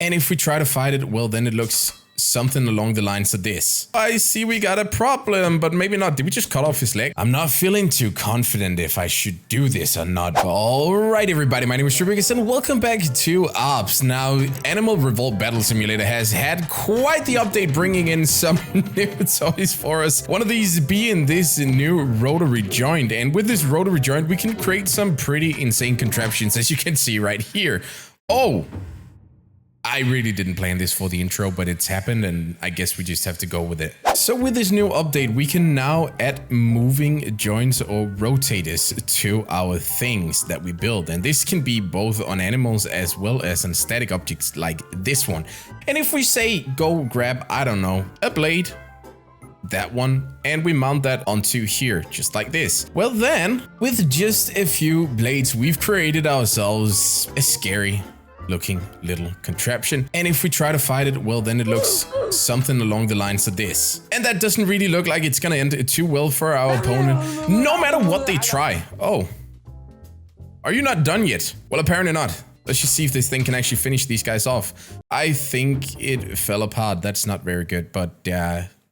And if we try to fight it, well, then it looks something along the lines of this. I see we got a problem, but maybe not. Did we just cut off his leg? I'm not feeling too confident if I should do this or not. All right, everybody, my name is TreeBurgers and welcome back to ARBS. Now, Animal Revolt Battle Simulator has had quite the update, bringing in some new toys for us. One of these being this new rotary joint. And with this rotary joint, we can create some pretty insane contraptions, as you can see right here. Oh! I really didn't plan this for the intro, but it's happened and I guess we just have to go with it. So with this new update, we can now add moving joints or rotators to our things that we build. And this can be both on animals as well as on static objects like this one. And if we say go grab, I don't know, a blade, that one, and we mount that onto here, just like this. Well then, with just a few blades, we've created ourselves a scary looking little contraption. And if we try to fight it, well, then it looks something along the lines of this. And that doesn't really look like it's gonna end too well for our opponent, no matter what they try. Oh, are you not done yet? Well, apparently not. Let's just see if this thing can actually finish these guys off. I think it fell apart. That's not very good, but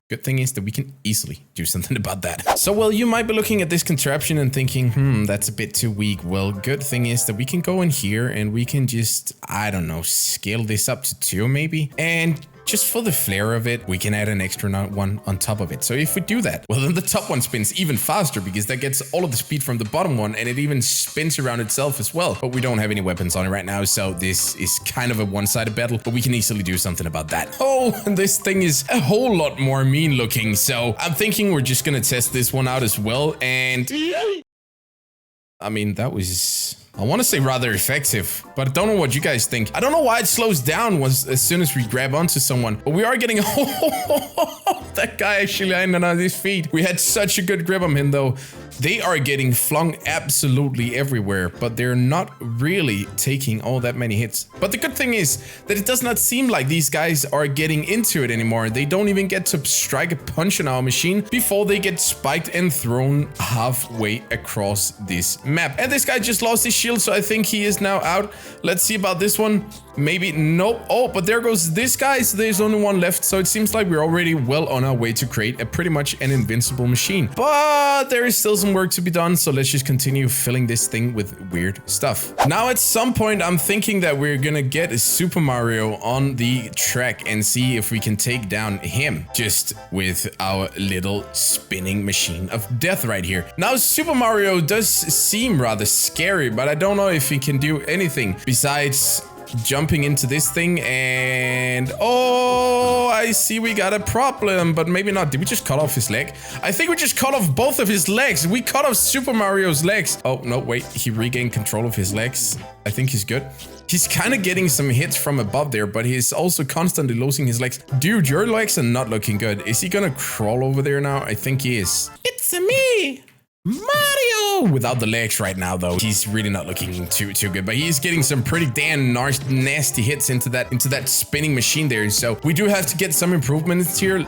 good thing is that we can easily do something about that. So, well, you might be looking at this contraption and thinking, that's a bit too weak. Well, good thing is that we can go in here and we can just, I don't know, scale this up to 2 maybe. And just for the flair of it, we can add an extra one on top of it. So if we do that, well, then the top one spins even faster because that gets all of the speed from the bottom one and it even spins around itself as well. But we don't have any weapons on it right now, so this is kind of a one-sided battle, but we can easily do something about that. Oh, and this thing is a whole lot more mean looking, so I'm thinking we're just gonna test this one out as well. And I mean, that was, I want to say rather effective, but I don't know what you guys think. I don't know why it slows down as soon as we grab onto someone, but we are getting, that guy actually landed on his feet. We had such a good grip on him though. They are getting flung absolutely everywhere, but they're not really taking all that many hits. But the good thing is that it does not seem like these guys are getting into it anymore. They don't even get to strike a punch on our machine before they get spiked and thrown halfway across this map. And this guy just lost his shield, so I think he is now out. Let's see about this one. Maybe, nope. Oh, but there goes this guy, so there's only one left. So it seems like we're already well on our way to create a pretty much an invincible machine. But there is still some work to be done, so let's just continue filling this thing with weird stuff. Now at some point I'm thinking that we're gonna get a Super Mario on the track and see if we can take down him just with our little spinning machine of death right here. Now Super Mario does seem rather scary, but I don't know if he can do anything besides jumping into this thing. And oh, I see we got a problem, but maybe not. Did we just cut off his leg? I think we just cut off both of his legs. We cut off Super Mario's legs. Oh no, wait, he regained control of his legs. I think he's good. He's kind of getting some hits from above there, but he's also constantly losing his legs. Dude, your legs are not looking good. Is he gonna crawl over there now? I think he is. It's me, Mario! Without the legs right now, though, he's really not looking too good, but he's getting some pretty damn nasty hits into that spinning machine there. So we do have to get some improvements here.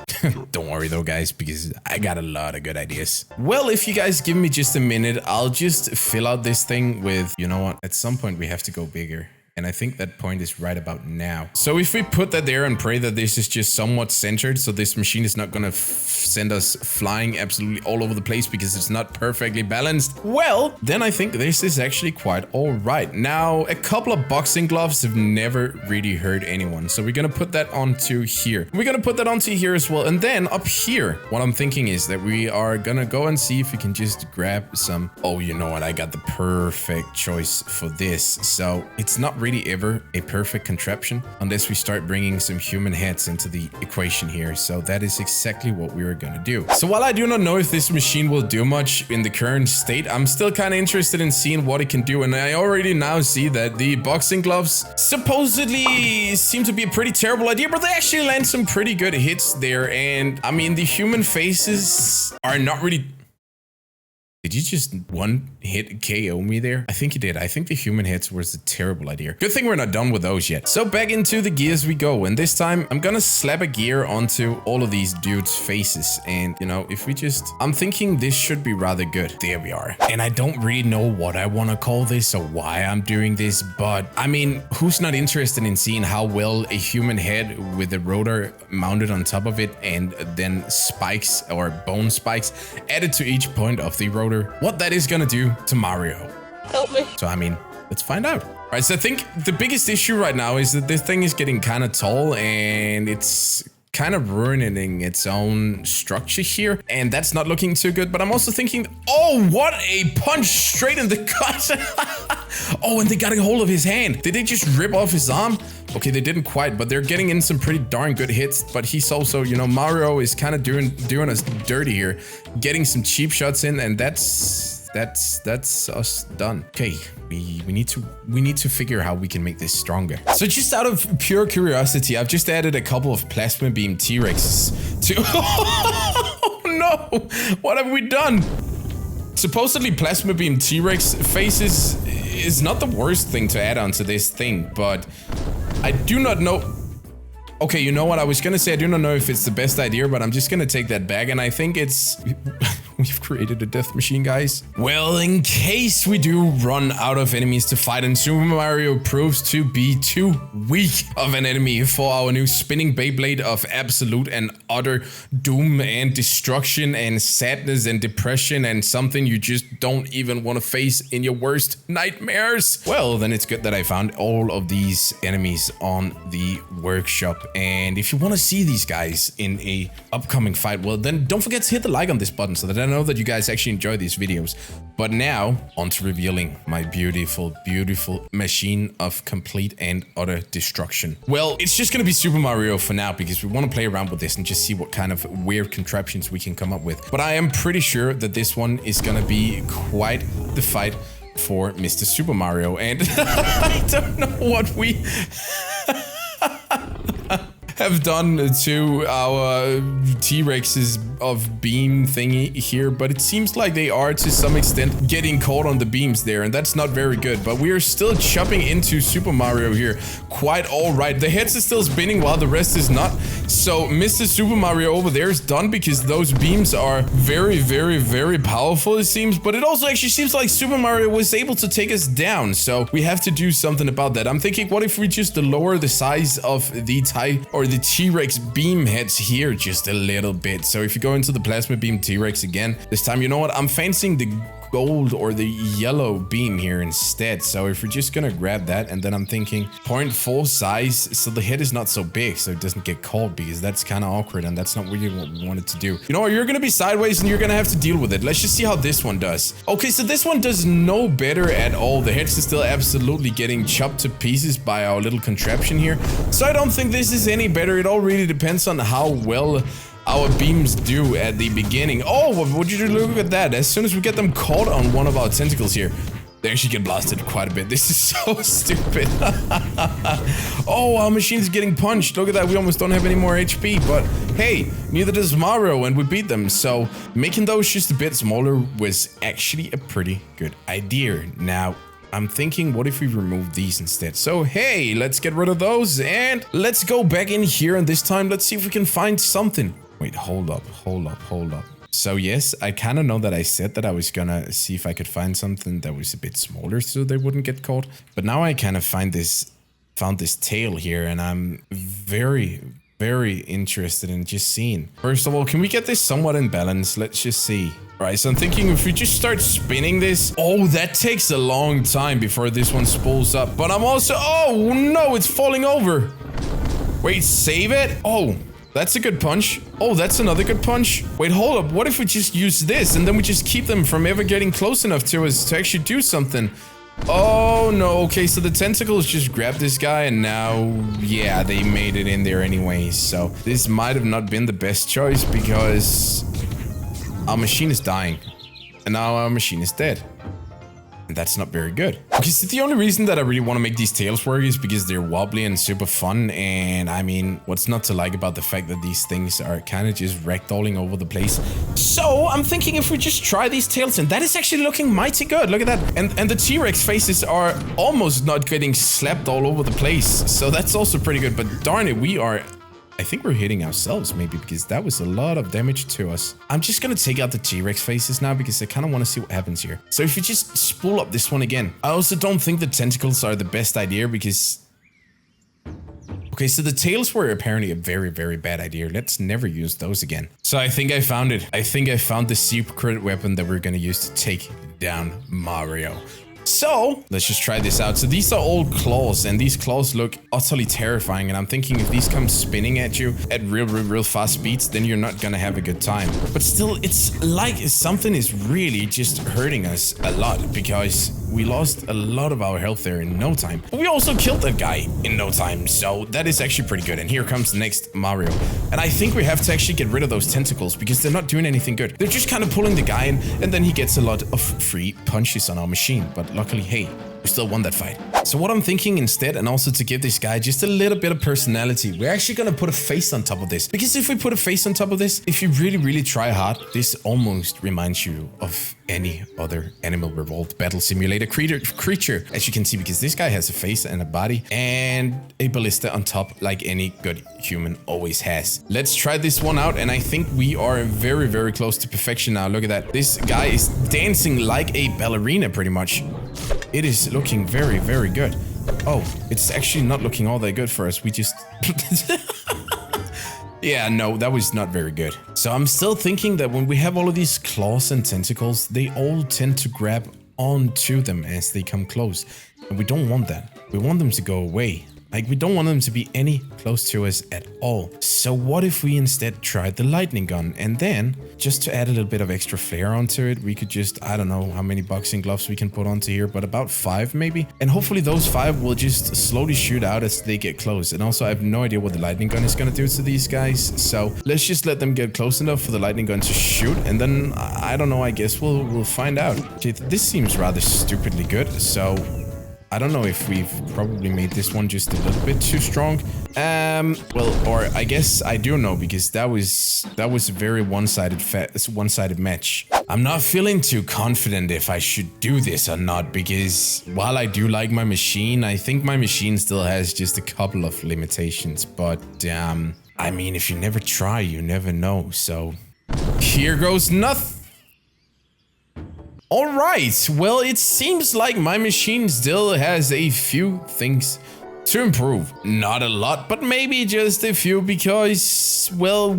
Don't worry though, guys, because I got a lot of good ideas. Well, if you guys give me just a minute, I'll just fill out this thing with, you know what? At some point we have to go bigger. And I think that point is right about now. So if we put that there and pray that this is just somewhat centered, so this machine is not gonna send us flying absolutely all over the place because it's not perfectly balanced, well, then I think this is actually quite all right. Now, a couple of boxing gloves have never really hurt anyone. So we're gonna put that onto here. We're gonna put that onto here as well. And then up here, what I'm thinking is that we are gonna go and see if we can just grab some, oh, you know what? I got the perfect choice for this. So it's not really ever a perfect contraption unless we start bringing some human heads into the equation here. So that is exactly what we are gonna do. So while I do not know if this machine will do much in the current state, I'm still kind of interested in seeing what it can do. And I already now see that the boxing gloves supposedly seem to be a pretty terrible idea, but they actually land some pretty good hits there. And I mean, the human faces are not really... Did Did you just one hit KO me there? I think you did. I think the human hits was a terrible idea. Good thing we're not done with those yet. So back into the gears we go. And this time I'm gonna slap a gear onto all of these dudes' faces. And you know, if we just, I'm thinking this should be rather good. There we are. And I don't really know what I want to call this or why I'm doing this, but I mean, who's not interested in seeing how well a human head with a rotor mounted on top of it and then spikes or bone spikes added to each point of the rotor, what that is gonna do to Mario? Help me. So I mean, let's find out. All right, so I think the biggest issue right now is that this thing is getting kind of tall and it's kind of ruining its own structure here, and that's not looking too good. But I'm also thinking, oh, what a punch straight in the gut. Oh, and they got a hold of his hand. Did they just rip off his arm? Okay, they didn't quite, but they're getting in some pretty darn good hits. But he's also, you know, Mario is kind of doing us dirty here, getting some cheap shots in, and that's us done. Okay, we need to figure how we can make this stronger. So just out of pure curiosity, I've just added a couple of plasma beam T-Rexes to oh no, what have we done? Supposedly plasma beam T-Rex faces is not the worst thing to add onto this thing, but I do not know. Okay, you know what? I was gonna say I do not know if it's the best idea, but I'm just gonna take that back, and I think it's we've created a death machine, guys. Well, in case we do run out of enemies to fight and Super Mario proves to be too weak of an enemy for our new spinning Beyblade of absolute and utter doom and destruction and sadness and depression and something you just don't even want to face in your worst nightmares, well, then it's good that I found all of these enemies on the workshop. And if you want to see these guys in a upcoming fight, well, then don't forget to hit the like on this button so that I know that you guys actually enjoy these videos. But now, on to revealing my beautiful, beautiful machine of complete and utter destruction. Well, it's just gonna be Super Mario for now because we want to play around with this and just see what kind of weird contraptions we can come up with. But I am pretty sure that this one is gonna be quite the fight for Mr. Super Mario. And I don't know what we have done to our T-Rexes of beam thingy here, but it seems like they are to some extent getting caught on the beams there, and that's not very good. But we are still chopping into Super Mario here quite all right. The heads are still spinning while the rest is not. So Mr. Super Mario over there is done because those beams are very, very, very powerful, it seems. But it also actually seems like Super Mario was able to take us down, so we have to do something about that. I'm thinking, what if we just lower the size of the the T-Rex beam heads here just a little bit? So if you go into the plasma beam T-Rex again, this time, you know what? I'm fancying the gold or the yellow beam here instead. So if we're just gonna grab that, and then I'm thinking 0.4 size, so the head is not so big, so it doesn't get caught, because that's kind of awkward, and that's not really what we wanted to do. You know what? You're gonna be sideways, and you're gonna have to deal with it. Let's just see how this one does. Okay, so this one does no better at all. The heads are still absolutely getting chopped to pieces by our little contraption here. So I don't think this is any better. It all really depends on how well our beams do at the beginning. Oh, would you look at that? As soon as we get them caught on one of our tentacles here, they actually get blasted quite a bit. This is so stupid. Oh, our machine's getting punched. Look at that. We almost don't have any more HP, but hey, neither does Mario, and we beat them. So making those just a bit smaller was actually a pretty good idea. Now, I'm thinking, what if we remove these instead? So, hey, let's get rid of those, and let's go back in here, and this time, let's see if we can find something. Wait, hold up. So yes, I kind of know that I said that I was gonna see if I could find something that was a bit smaller so they wouldn't get caught. But now I kind of found this tail here, and I'm very, very interested in just seeing. First of all, can we get this somewhat in balance? Let's just see. All right, so I'm thinking if we just start spinning this. Oh, that takes a long time before this one spools up. But I'm also, oh no, it's falling over. Wait, save it? Oh, that's a good punch. Oh, that's another good punch. Wait, hold up. What if we just use this and then we just keep them from ever getting close enough to us to actually do something? Oh no, okay, so the tentacles just grabbed this guy, and now, yeah, they made it in there anyways. So this might have not been the best choice because our machine is dying, and now our machine is dead. That's not very good. Because the only reason that I really want to make these tails work is because they're wobbly and super fun. And I mean, what's not to like about the fact that these things are kind of just ragdolling over the place. So I'm thinking if we just try these tails, and that is actually looking mighty good. Look at that. And the T-Rex faces are almost not getting slapped all over the place. So that's also pretty good. But darn it, I think we're hitting ourselves maybe, because that was a lot of damage to us. I'm just gonna take out the T-Rex faces now because I kind of want to see what happens here. So if you just spool up this one again. I also don't think the tentacles are the best idea because... Okay, so the tails were apparently a very, very bad idea. Let's never use those again. So I think I found it. I think I found the secret weapon that we're gonna use to take down Mario. So let's just try this out. So these are all claws, and these claws look utterly terrifying. And I'm thinking if these come spinning at you at real fast speeds, then you're not gonna have a good time. But still, it's like something is really just hurting us a lot, because we lost a lot of our health there in no time. But we also killed that guy in no time, so that is actually pretty good. And here comes the next Mario. And I think we have to actually get rid of those tentacles because they're not doing anything good. They're just kind of pulling the guy in, and then he gets a lot of free punches on our machine. But luckily, hey, we still won that fight. So what I'm thinking instead, and also to give this guy just a little bit of personality, we're actually gonna put a face on top of this. Because if we put a face on top of this, if you really try hard, this almost reminds you of any other Animal Revolt battle simulator creature, as you can see, because this guy has a face and a body and a ballista on top, like any good human always has. Let's try this one out, and I think we are very close to perfection now. Look at that. This guy is dancing like a ballerina pretty much. It is looking very good. Oh, it's actually not looking all that good for us. We just... Yeah, no, that was not very good. So I'm still thinking that when we have all of these claws and tentacles, they all tend to grab onto them as they come close. And we don't want that. We want them to go away. Like, we don't want them to be any close to us at all. So what if we instead tried the lightning gun? And then, just to add a little bit of extra flair onto it, we could just, I don't know how many boxing gloves we can put onto here, but about 5 maybe. And hopefully those 5 will just slowly shoot out as they get close. And also, I have no idea what the lightning gun is gonna do to these guys. So let's just let them get close enough for the lightning gun to shoot. And then, I don't know, I guess we'll find out. Okay, this seems rather stupidly good. So... I don't know if we've probably made this one just a little bit too strong. Well, or I guess I do know, because that was a very one-sided match. I'm not feeling too confident if I should do this or not, because while I do like my machine, I think my machine still has just a couple of limitations. But I mean, if you never try, you never know. So here goes nothing. All right, well, it seems like my machine still has a few things to improve. Not a lot, but maybe just a few, because, well,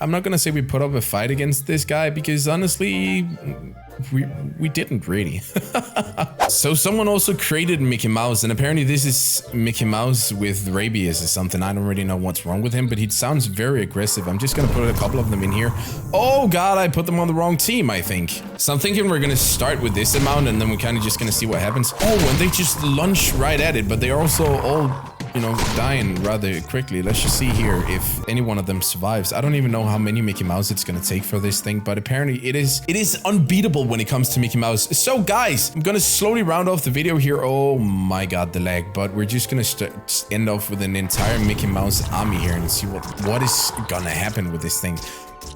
I'm not gonna say we put up a fight against this guy, because honestly, we didn't really. So someone also created Mickey Mouse, and apparently this is Mickey Mouse with rabies or something. I don't really know what's wrong with him, but he sounds very aggressive. I'm just gonna put a couple of them in here. Oh god, I put them on the wrong team, I think. So I'm thinking we're gonna start with this amount, and then we're kind of just gonna see what happens. Oh, and they just lunge right at it, but they're also all, you know, dying rather quickly. Let's just see here if any one of them survives. I don't even know how many Mickey Mouse it's gonna take for this thing, but apparently it is unbeatable when it comes to Mickey Mouse. So guys, I'm gonna slowly round off the video here. Oh my god, the lag. But we're just gonna end off with an entire Mickey Mouse army here and see what is gonna happen with this thing.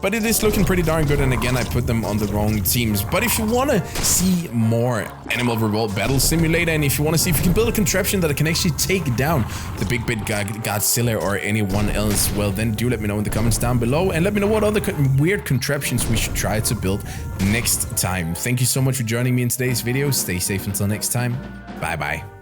But it is looking pretty darn good, and again, I put them on the wrong teams. But if you want to see more Animal Revolt Battle Simulator, and if you want to see if you can build a contraption that can actually take down the Big Bad Godzilla or anyone else, well, then do let me know in the comments down below, and let me know what other weird contraptions we should try to build next time. Thank you so much for joining me in today's video. Stay safe until next time. Bye-bye.